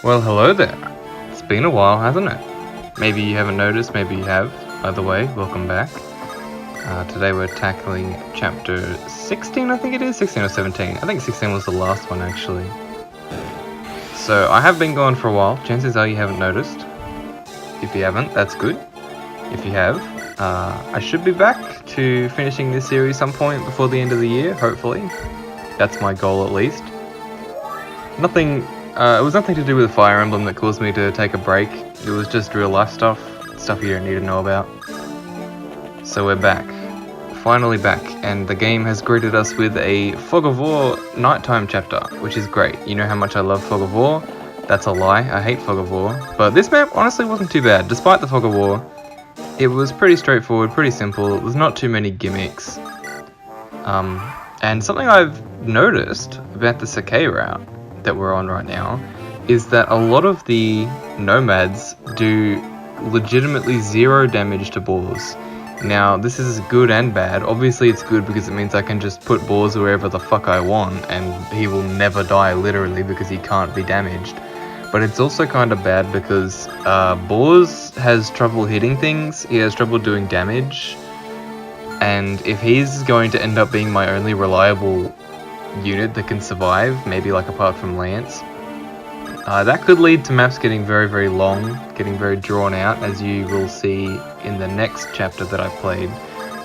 Well, hello there. It's been a while, hasn't it? Maybe you haven't noticed, maybe you have. Either way, welcome back. Today we're tackling chapter 16, I think it is? 16 or 17. I think 16 was the last one, actually. So, I have been gone for a while. Chances are you haven't noticed. If you haven't, that's good. If you have, I should be back to finishing this series some point before the end of the year, hopefully. That's my goal, at least. It was nothing to do with Fire Emblem that caused me to take a break. It was just real life stuff you don't need to know about. So we're back. Finally back, and the game has greeted us with a Fog of War nighttime chapter, which is great. You know how much I love Fog of War? That's a lie, I hate Fog of War. But this map honestly wasn't too bad. Despite the Fog of War, it was pretty straightforward, pretty simple. There's not too many gimmicks. And something I've noticed about the Sakai route that we're on right now is that a lot of the nomads do legitimately 0 damage to boars. Now, this is good and bad. Obviously it's good because it means I can just put boars wherever the fuck I want and he will never die literally because he can't be damaged. But it's also kind of bad because boars has trouble hitting things, he has trouble doing damage, and if he's going to end up being my only reliable unit that can survive, maybe like apart from Lance, that could lead to maps getting very, very long, getting very drawn out, as you will see in the next chapter that I played.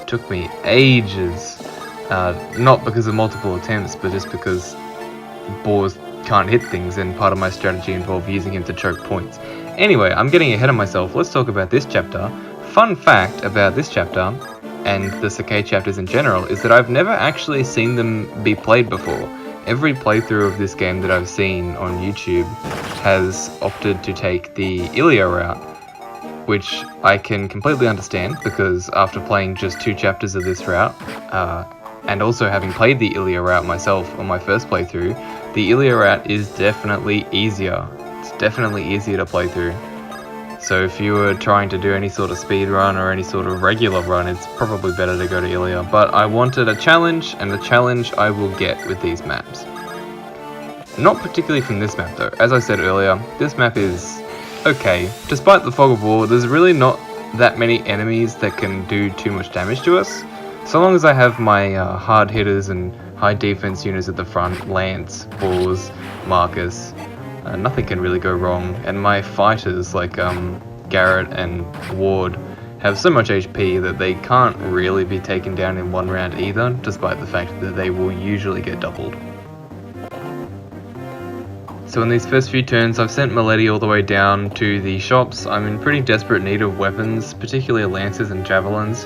It took me ages, not because of multiple attempts, but just because boars can't hit things, and part of my strategy involved using him to choke points. Anyway, I'm getting ahead of myself. Let's talk about this chapter. Fun fact about this chapter, and the Sakai chapters in general, is that I've never actually seen them be played before. Every playthrough of this game that I've seen on YouTube has opted to take the Ilia route, which I can completely understand, because after playing just 2 chapters of this route, and also having played the Ilia route myself on my first playthrough, the Ilia route is definitely easier. It's definitely easier to play through. So if you were trying to do any sort of speed run or any sort of regular run, it's probably better to go to Ilia. But I wanted a challenge, and the challenge I will get with these maps. Not particularly from this map though. As I said earlier, this map is okay. Despite the Fog of War, there's really not that many enemies that can do too much damage to us. So long as I have my hard hitters and high defense units at the front, Lance, Boars, Marcus, nothing can really go wrong, and my fighters like Garret and Ward have so much HP that they can't really be taken down in one round either, despite the fact that they will usually get doubled. So in these first few turns I've sent Milady all the way down to the shops. I'm in pretty desperate need of weapons, particularly lances and javelins.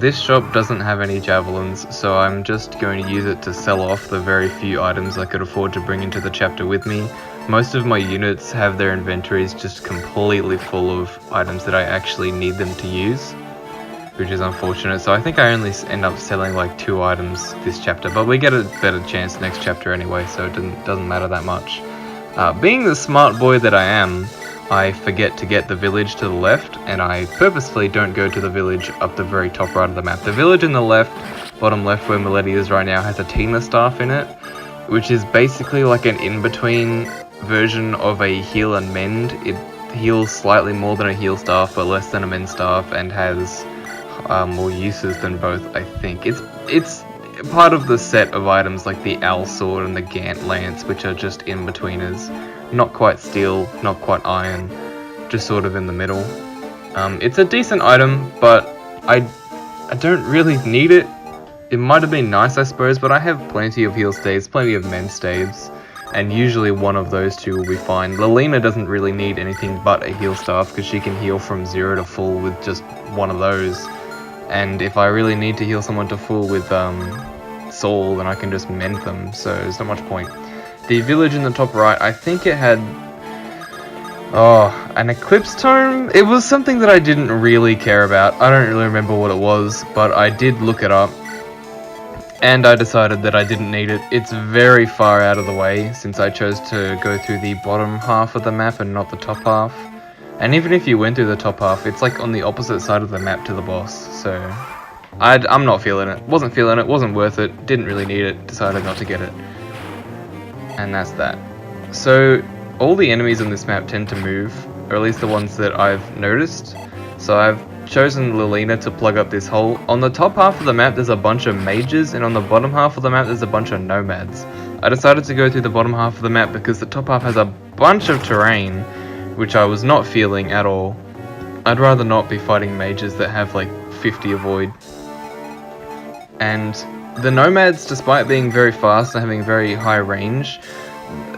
This shop doesn't have any javelins, so I'm just going to use it to sell off the very few items I could afford to bring into the chapter with me. Most of my units have their inventories just completely full of items that I actually need them to use, which is unfortunate. So I think I only end up selling like 2 items this chapter, but we get a better chance next chapter anyway, so it doesn't matter that much. Being the smart boy that I am, I forget to get the village to the left, and I purposefully don't go to the village up the very top right of the map. The village in the bottom left where Milady is right now has a Tina staff in it, which is basically like an in-between version of a heal and mend. It heals slightly more than a heal staff, but less than a mend staff, and has more uses than both, I think. It's part of the set of items like the Owl Sword and the Gant Lance, which are just in-betweeners. Not quite steel, not quite iron, just sort of in the middle. It's a decent item, but I don't really need it. It might have been nice, I suppose, but I have plenty of heal staves, plenty of mend staves, and usually one of those 2 will be fine. Lilina doesn't really need anything but a heal staff, because she can heal from 0 to full with just one of those. And if I really need to heal someone to full with Saul, then I can just mend them, so there's not much point. The village in the top right, I think it had an Eclipse Tome? It was something that I didn't really care about. I don't really remember what it was, but I did look it up, and I decided that I didn't need it. It's very far out of the way, since I chose to go through the bottom half of the map and not the top half. And even if you went through the top half, it's like on the opposite side of the map to the boss, so I'm not feeling it. Wasn't feeling it, wasn't worth it, didn't really need it, decided not to get it. And that's that. So all the enemies on this map tend to move, or at least the ones that I've noticed. So I've chosen Lilina to plug up this hole. On the top half of the map there's a bunch of mages, and on the bottom half of the map there's a bunch of nomads. I decided to go through the bottom half of the map because the top half has a bunch of terrain, which I was not feeling at all. I'd rather not be fighting mages that have like 50 avoid. And the nomads, despite being very fast and having very high range,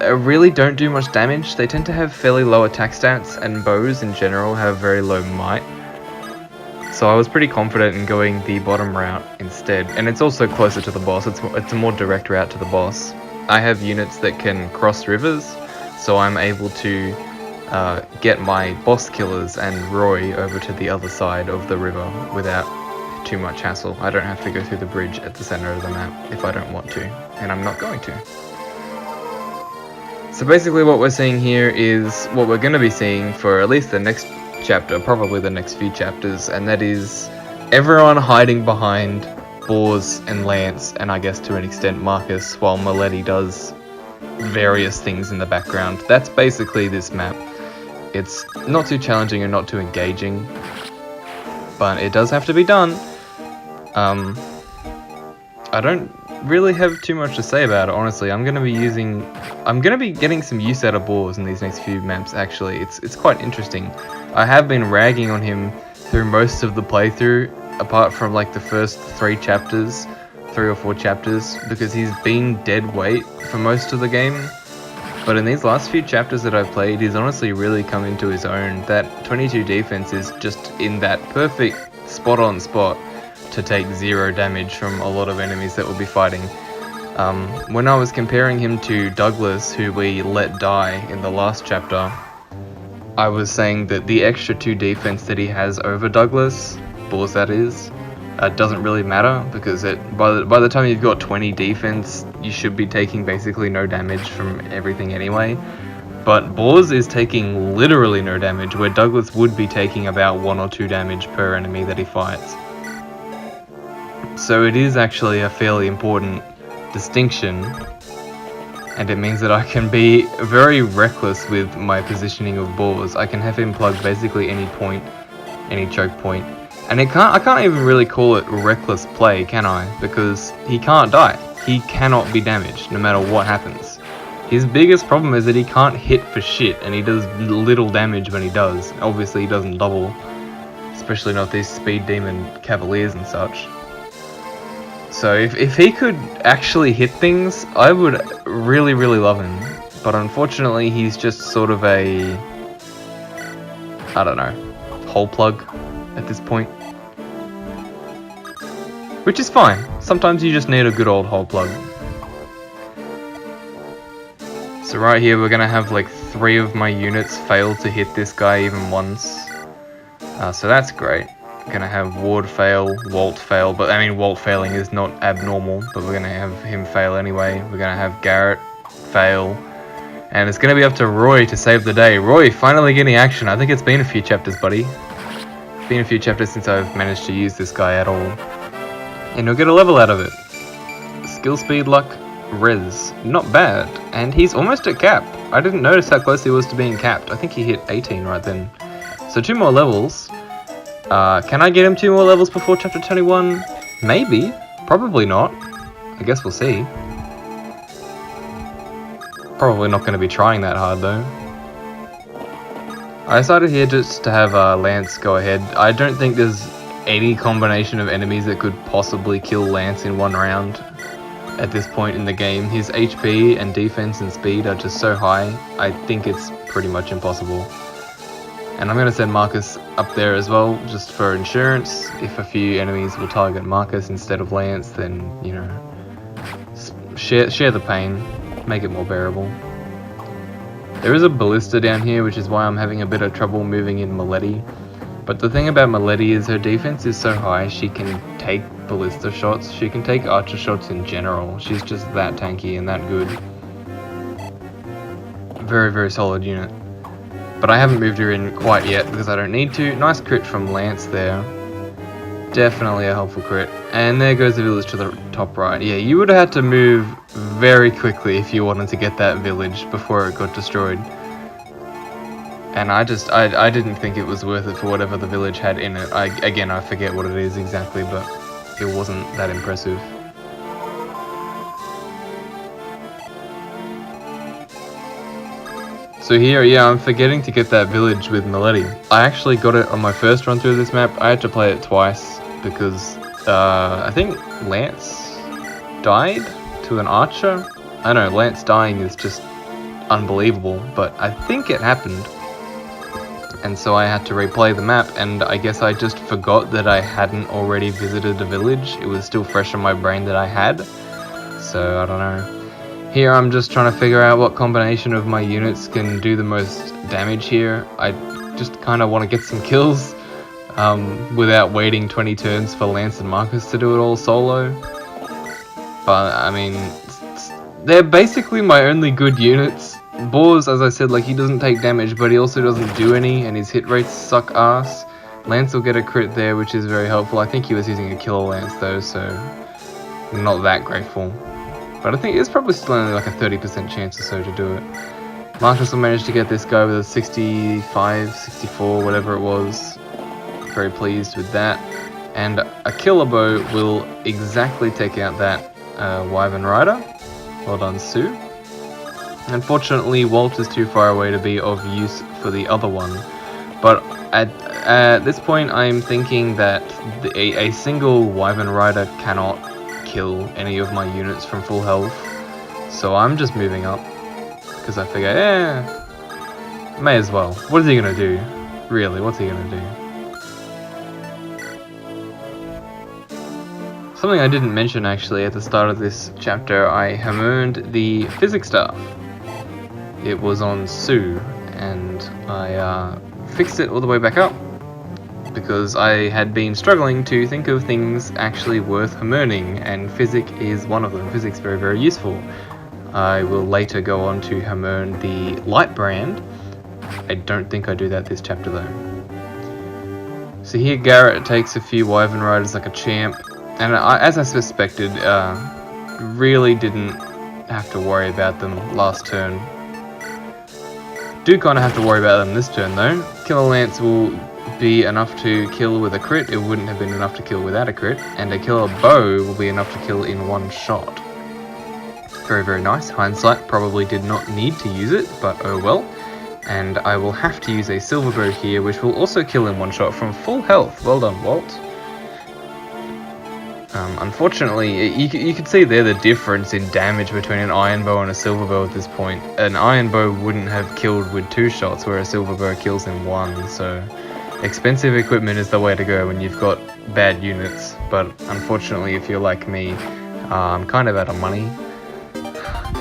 really don't do much damage. They tend to have fairly low attack stats, and bows in general have very low might. So I was pretty confident in going the bottom route instead, and it's also closer to the boss. It's a more direct route to the boss. I have units that can cross rivers, so I'm able to get my boss killers and Roy over to the other side of the river without too much hassle. I don't have to go through the bridge at the center of the map if I don't want to, and I'm not going to. So basically what we're seeing here is what we're going to be seeing for at least the next chapter, probably the next few chapters, and that is everyone hiding behind Bors and Lance, and I guess to an extent Marcus, while Milady does various things in the background. That's basically this map. It's not too challenging and not too engaging, but it does have to be done. I don't really have too much to say about it, honestly. I'm gonna be getting some use out of Bors in these next few maps. Actually, it's quite interesting. I have been ragging on him through most of the playthrough, apart from like the first 3 or 4 chapters, because he's been dead weight for most of the game. But in these last few chapters that I've played, he's honestly really come into his own. That 22 defense is just in that perfect spot-on spot to take 0 damage from a lot of enemies that we'll be fighting. When I was comparing him to Douglas, who we let die in the last chapter, I was saying that the extra 2 defense that he has over Douglas, Bors that is, doesn't really matter, because by the time you've got 20 defense, you should be taking basically no damage from everything anyway. But Bors is taking literally no damage, where Douglas would be taking about 1 or 2 damage per enemy that he fights. So it is actually a fairly important distinction, and it means that I can be very reckless with my positioning of Bors. I can have him plug basically any point, any choke point. And I can't even really call it reckless play, can I? Because he can't die. He cannot be damaged, no matter what happens. His biggest problem is that he can't hit for shit, and he does little damage when he does. Obviously he doesn't double, especially not these speed demon cavaliers and such. So if he could actually hit things, I would really, really love him. But unfortunately he's just sort of a, I don't know, hole plug at this point. Which is fine. Sometimes you just need a good old hole plug. So right here we're gonna have like 3 of my units fail to hit this guy even once. So that's great. Gonna have Ward fail, Wolt fail, but I mean Wolt failing is not abnormal, but we're gonna have him fail anyway. We're gonna have Garret fail, and it's gonna be up to Roy to save the day. Roy finally getting action. I think it's been a few chapters, buddy. It's been a few chapters since I've managed to use this guy at all. And you'll get a level out of it. Skill, speed, luck, res. Not bad. And he's almost at cap. I didn't notice how close he was to being capped. I think he hit 18 right then. So 2 more levels. Can I get him 2 more levels before chapter 21? Maybe. Probably not. I guess we'll see. Probably not going to be trying that hard though. I decided here just to have Lance go ahead. I don't think there's any combination of enemies that could possibly kill Lance in 1 round at this point in the game. His HP and defense and speed are just so high, I think it's pretty much impossible. And I'm going to send Marcus up there as well, just for insurance. If a few enemies will target Marcus instead of Lance, then, you know, share the pain, make it more bearable. There is a ballista down here, which is why I'm having a bit of trouble moving in Milady. But the thing about Milady is her defense is so high, she can take ballista shots, she can take archer shots in general. She's just that tanky and that good. Very, very solid unit. But I haven't moved her in quite yet because I don't need to. Nice crit from Lance there. Definitely a helpful crit. And there goes the village to the top right. Yeah, you would have had to move very quickly if you wanted to get that village before it got destroyed. And I didn't think it was worth it for whatever the village had in it. Again, I forget what it is exactly, but it wasn't that impressive. So here, yeah, I'm forgetting to get that village with Milady. I actually got it on my first run through this map. I had to play it twice because I think Lance died to an archer. I know, Lance dying is just unbelievable, but I think it happened. And so I had to replay the map, and I guess I just forgot that I hadn't already visited a village. It was still fresh in my brain that I had. So, I don't know. Here I'm just trying to figure out what combination of my units can do the most damage here. I just kind of want to get some kills without waiting 20 turns for Lance and Marcus to do it all solo. But, I mean, they're basically my only good units. Boars, as I said, like, he doesn't take damage, but he also doesn't do any, and his hit rates suck ass. Lance will get a crit there, which is very helpful. I think he was using a killer Lance though, so I'm not that grateful. But I think it's probably still only like a 30% chance or so to do it. Marcus will manage to get this guy with a 65, 64, whatever it was. Very pleased with that. And a killer bow will exactly take out that Wyvern Rider. Well done, Sue. Unfortunately, Wolt is too far away to be of use for the other one. But at this point, I'm thinking that a single Wyvern Rider cannot kill any of my units from full health. So I'm just moving up. Because I figure, may as well. What is he going to do? Really, what's he going to do? Something I didn't mention actually at the start of this chapter, I hammered the physics staff. It was on Sue, and I fixed it all the way back up because I had been struggling to think of things actually worth hammering, and physic is one of them. Physic's very, very useful. I will later go on to hammer the light brand. I don't think I do that this chapter though. So here Garret takes a few Wyvern Riders like a champ, and as I suspected, really didn't have to worry about them last turn. Do kind of have to worry about them this turn though. Killer Lance will be enough to kill with a crit. It wouldn't have been enough to kill without a crit. And a killer bow will be enough to kill in one shot. Very, very nice. Hindsight, probably did not need to use it, but oh well. And I will have to use a silver bow here, which will also kill in one shot from full health. Well done, Wolt. Unfortunately, you can see there the difference in damage between an iron bow and a silver bow at this point. An iron bow wouldn't have killed with 2 shots, where a silver bow kills in 1, so expensive equipment is the way to go when you've got bad units. But unfortunately, if you're like me, I'm kind of out of money.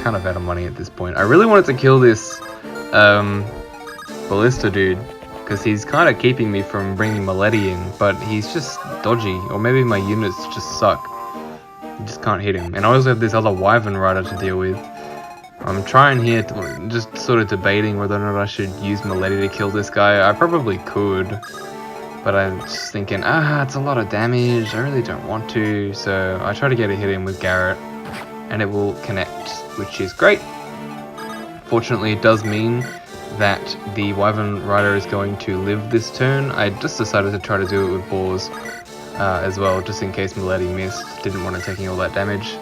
At this point. I really wanted to kill this ballista dude, because he's kind of keeping me from bringing Milady in, but he's just dodgy, or maybe my units just suck. You just can't hit him. And I also have this other Wyvern Rider to deal with. I'm trying here to just sort of debating whether or not I should use Milady to kill this guy. I probably could, but I'm just thinking, it's a lot of damage, I really don't want to, so I try to get a hit in with Garret, and it will connect, which is great. Fortunately, it does mean that the Wyvern Rider is going to live this turn. I just decided to try to do it with boars as well, just in case Milady missed. Didn't want to take all that damage.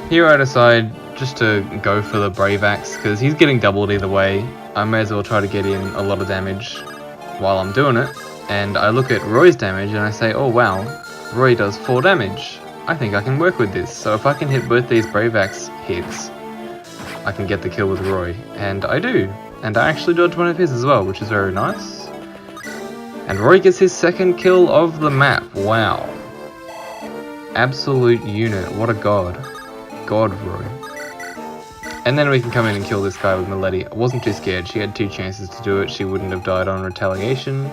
Here I decide just to go for the Brave Axe, because he's getting doubled either way. I may as well try to get in a lot of damage while I'm doing it. And I look at Roy's damage and I say, oh wow, Roy does 4 damage. I think I can work with this. So if I can hit both these Brave Axe hits, I can get the kill with Roy, and I do. And I actually dodge one of his as well, which is very nice. And Roy gets his 2nd kill of the map. Wow. Absolute unit. What a god. God, Roy. And then we can come in and kill this guy with Milady. I wasn't too scared. She had 2 chances to do it. She wouldn't have died on retaliation.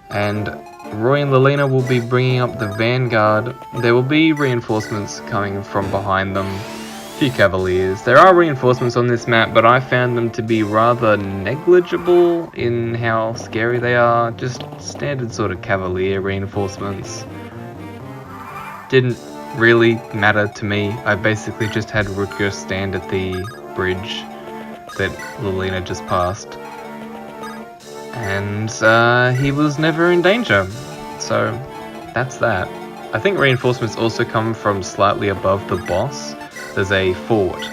And Roy and Lilina will be bringing up the vanguard. There will be reinforcements coming from behind them. Few cavaliers. There are reinforcements on this map, but I found them to be rather negligible in how scary they are. Just standard sort of cavalier reinforcements. Didn't really matter to me. I basically just had Rutger stand at the bridge that Lilina just passed. And he was never in danger. So that's that. I think reinforcements also come from slightly above the boss. There's a fort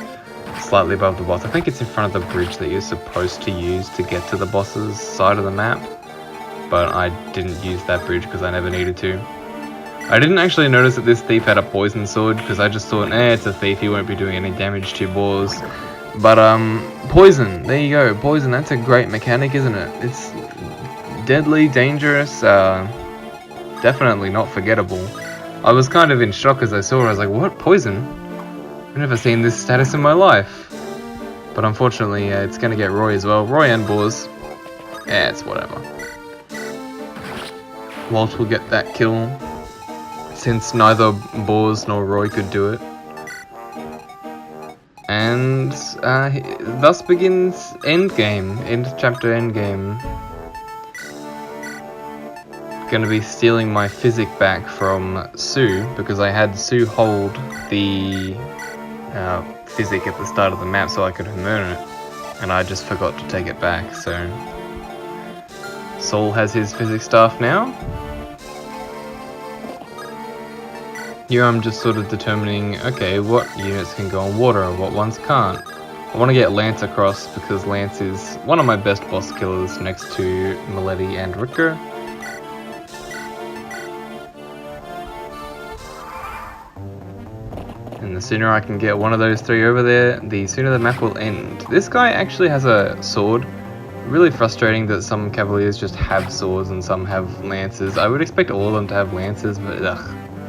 slightly above the boss. I think it's in front of the bridge that you're supposed to use to get to the boss's side of the map. But I didn't use that bridge because I never needed to. I didn't actually notice that this thief had a poison sword because I just thought, it's a thief, he won't be doing any damage to boars. But poison, there you go, poison, that's a great mechanic, isn't it? It's deadly, dangerous, definitely not forgettable. I was kind of in shock as I saw it. I was like, what, poison? I've never seen this status in my life. But unfortunately, it's going to get Roy as well. Roy and boars. It's whatever. Wolt will get that kill, since neither boars nor Roy could do it. And thus begins endgame, end chapter endgame. Gonna be stealing my physic back from Sue, because I had Sue hold the physic at the start of the map so I could hammer it, and I just forgot to take it back, so Saul has his physics staff now. Here I'm just sort of determining, okay, what units can go on water and what ones can't. I want to get Lance across because Lance is one of my best boss killers next to Milady and Rutger. And the sooner I can get one of those three over there, the sooner the map will end. This guy actually has a sword. Really frustrating that some cavaliers just have swords and some have lances. I would expect all of them to have lances, but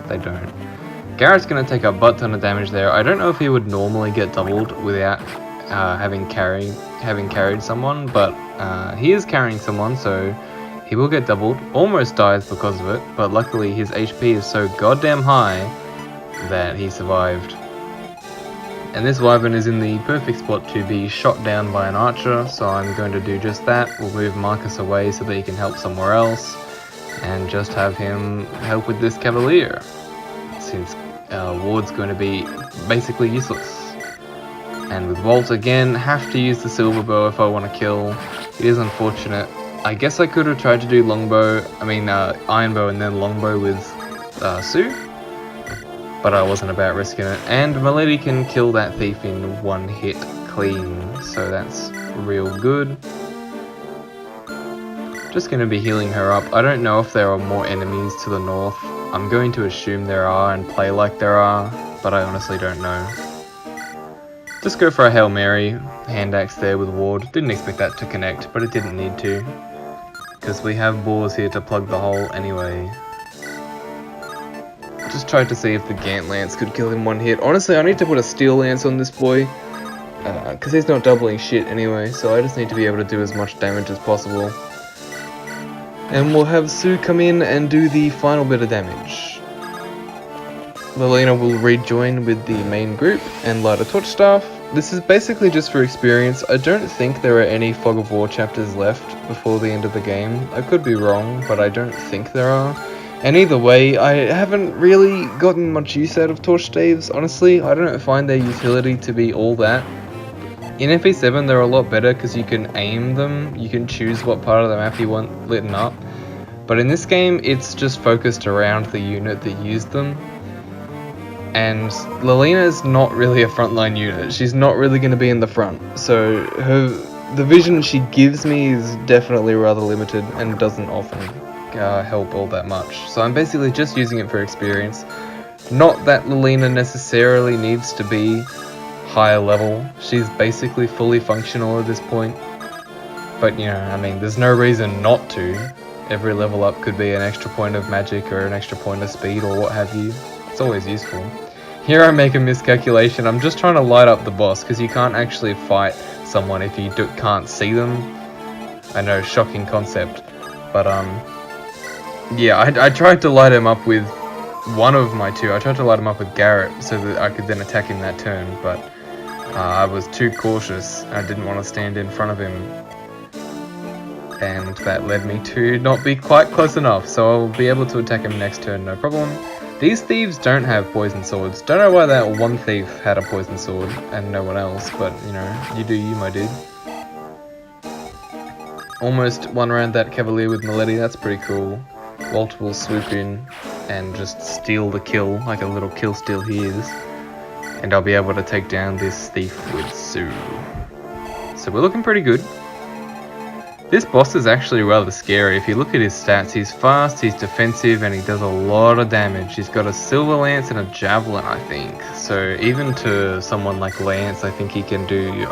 they don't. Garret's going to take a butt ton of damage there. I don't know if he would normally get doubled without having carried someone, but he is carrying someone, so he will get doubled. Almost dies because of it, but luckily his HP is so goddamn high that he survived. And this wyvern is in the perfect spot to be shot down by an archer, so I'm going to do just that. We'll move Marcus away so that he can help somewhere else, and just have him help with this cavalier, since Ward's going to be basically useless. And with Wolt again, have to use the silver bow if I want to kill. It is unfortunate. I guess I could have tried to do iron bow and then longbow with Sue, but I wasn't about risking it. And Milady can kill that thief in one hit clean, so that's real good. Just going to be healing her up. I don't know if there are more enemies to the north. I'm going to assume there are and play like there are, but I honestly don't know. Just go for a Hail Mary, hand axe there with Ward. Didn't expect that to connect, but it didn't need to, because we have boars here to plug the hole anyway. Just tried to see if the Gant Lance could kill him one hit. Honestly, I need to put a Steel Lance on this boy, because he's not doubling shit anyway, so I just need to be able to do as much damage as possible. And we'll have Sue come in and do the final bit of damage. Lilina will rejoin with the main group and light a torch staff. This is basically just for experience. I don't think there are any Fog of War chapters left before the end of the game. I could be wrong, but I don't think there are. And either way, I haven't really gotten much use out of torch staves, honestly. I don't find their utility to be all that. In FE7 they're a lot better because you can aim them, you can choose what part of the map you want lit up. But in this game it's just focused around the unit that used them. And Lilina is not really a frontline unit, she's not really going to be in the front. So the vision she gives me is definitely rather limited and doesn't often help all that much. So I'm basically just using it for experience. Not that Lilina necessarily needs to be higher level, she's basically fully functional at this point, but there's no reason not to. Every level up could be an extra point of magic or an extra point of speed or what have you. It's always useful. Here I make a miscalculation. I'm just trying to light up the boss because you can't actually fight someone if you can't see them. I know, shocking concept, but yeah, I tried to light him up with one of my two. I tried to light him up with Garret so that I could then attack him that turn, but I was too cautious. I didn't want to stand in front of him, and that led me to not be quite close enough, so I'll be able to attack him next turn, no problem. These thieves don't have poison swords. Don't know why that one thief had a poison sword and no one else, but you know, you do you, my dude. Almost one round that Cavalier with Milady, that's pretty cool. Wolt will swoop in and just steal the kill, like a little kill steal he is. And I'll be able to take down this thief with Sue. So we're looking pretty good. This boss is actually rather scary. If you look at his stats, he's fast, he's defensive, and he does a lot of damage. He's got a silver lance and a javelin, I think. So even to someone like Lance, I think he can do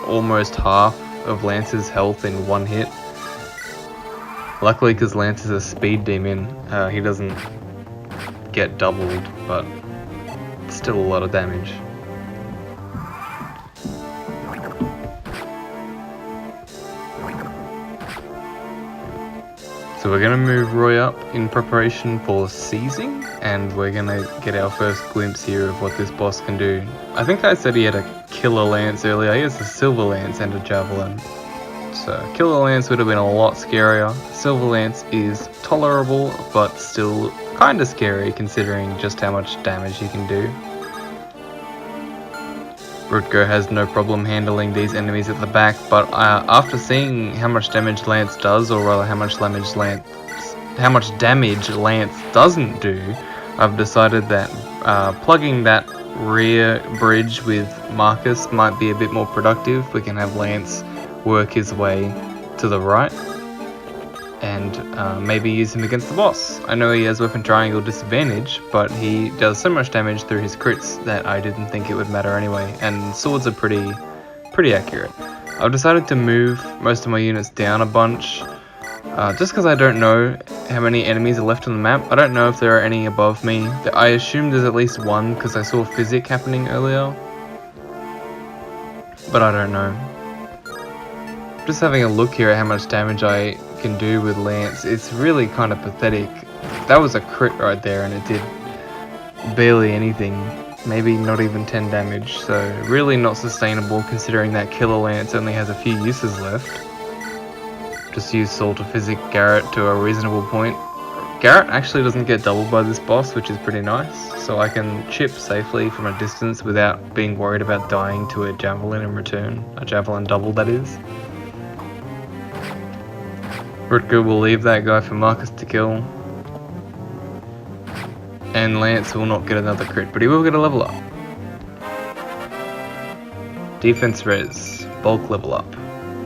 almost half of Lance's health in one hit. Luckily, because Lance is a speed demon, he doesn't get doubled, but still a lot of damage. So we're going to move Roy up in preparation for seizing, and we're going to get our first glimpse here of what this boss can do. I think I said he had a killer lance earlier. He has a silver lance and a javelin. So killer lance would have been a lot scarier. Silver lance is tolerable, but still kind of scary considering just how much damage he can do. Rutger has no problem handling these enemies at the back, but after seeing how much damage Lance does, or rather how much damage Lance doesn't do, I've decided that plugging that rear bridge with Marcus might be a bit more productive. We can have Lance work his way to the right and maybe use him against the boss. I know he has weapon triangle disadvantage, but he does so much damage through his crits that I didn't think it would matter anyway, and swords are pretty accurate. I've decided to move most of my units down a bunch, just because I don't know how many enemies are left on the map. I don't know if there are any above me. I assume there's at least one because I saw physic happening earlier, but I don't know. Just having a look here at how much damage I can do with Lance, it's really kind of pathetic. That was a crit right there and it did barely anything, maybe not even 10 damage, so really not sustainable considering that killer Lance only has a few uses left. Just use Saul to physic Garret to a reasonable point. Garret actually doesn't get doubled by this boss, which is pretty nice, so I can chip safely from a distance without being worried about dying to a javelin in return. A javelin double, that is. Rutger will leave that guy for Marcus to kill. And Lance will not get another crit, but he will get a level up. Defense res, bulk level up.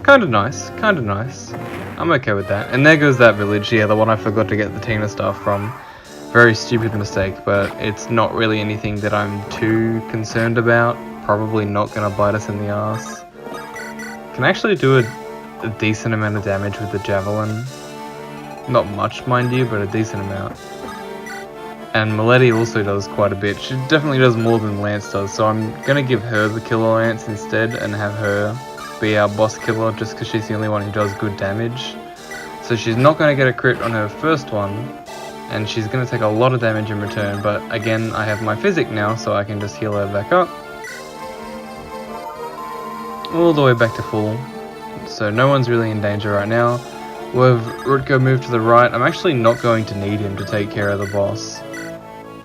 Kinda nice, kinda nice. I'm okay with that. And there goes that village, yeah, the one I forgot to get the Tina stuff from. Very stupid mistake, but it's not really anything that I'm too concerned about. Probably not gonna bite us in the ass. Can actually do a decent amount of damage with the javelin. Not much, mind you, but a decent amount. And Milady also does quite a bit. She definitely does more than Lance does, so I'm gonna give her the killer Lance instead and have her be our boss killer just because she's the only one who does good damage. So she's not gonna get a crit on her first one, and she's gonna take a lot of damage in return, but again, I have my physic now, so I can just heal her back up. All the way back to full. So no one's really in danger right now. We'll have Rutger move to the right. I'm actually not going to need him to take care of the boss,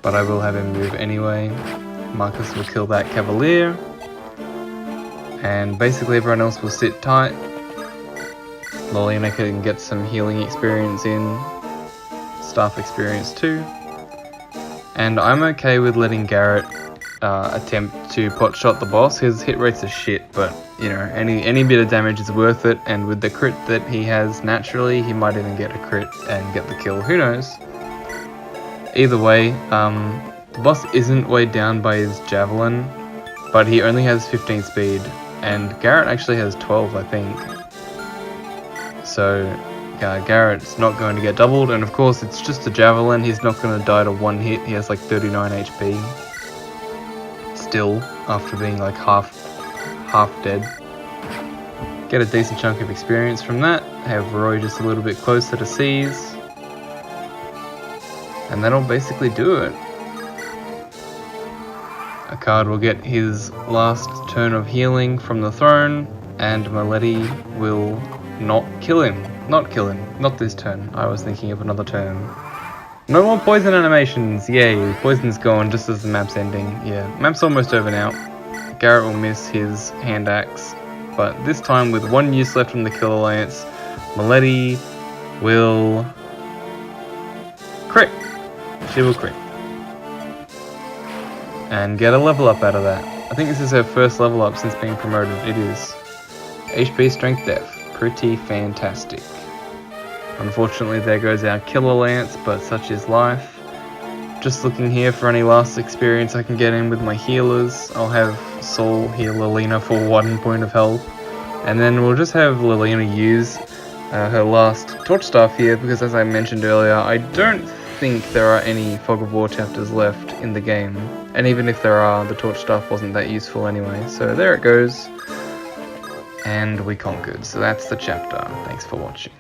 but I will have him move anyway. Marcus will kill that Cavalier, and basically everyone else will sit tight. Lilina can get some healing experience in, staff experience too, and I'm okay with letting Garret attempt to pot shot the boss. His hit rates are shit, but you know, any bit of damage is worth it, and with the crit that he has naturally, he might even get a crit and get the kill, who knows. Either way, the boss isn't weighed down by his javelin, but he only has 15 speed, and Garret actually has 12, I think. So Garret's not going to get doubled, and of course it's just a javelin, he's not going to die to one hit. He has like 39 HP still, after being like half dead. Get a decent chunk of experience from that, have Roy just a little bit closer to seize, and that'll basically do it. Akkad will get his last turn of healing from the throne, and Milady will not kill him. Not this turn, I was thinking of another turn. No more poison animations, yay. Poison's gone just as the map's ending. Yeah, map's almost over now. Garret will miss his hand axe, but this time with 1 use left on the Kill Alliance, Milady will crit. She will crit. And get a level up out of that. I think this is her first level up since being promoted. It is. HP Strength Def. Pretty fantastic. Unfortunately, there goes our Kill Alliance, but such is life. Just looking here for any last experience I can get in with my healers. I'll have Saul heal Lilina for 1 point of health. And then we'll just have Lilina use her last Torch Staff here, because as I mentioned earlier, I don't think there are any Fog of War chapters left in the game. And even if there are, the Torch Staff wasn't that useful anyway. So there it goes. And we conquered. So that's the chapter. Thanks for watching.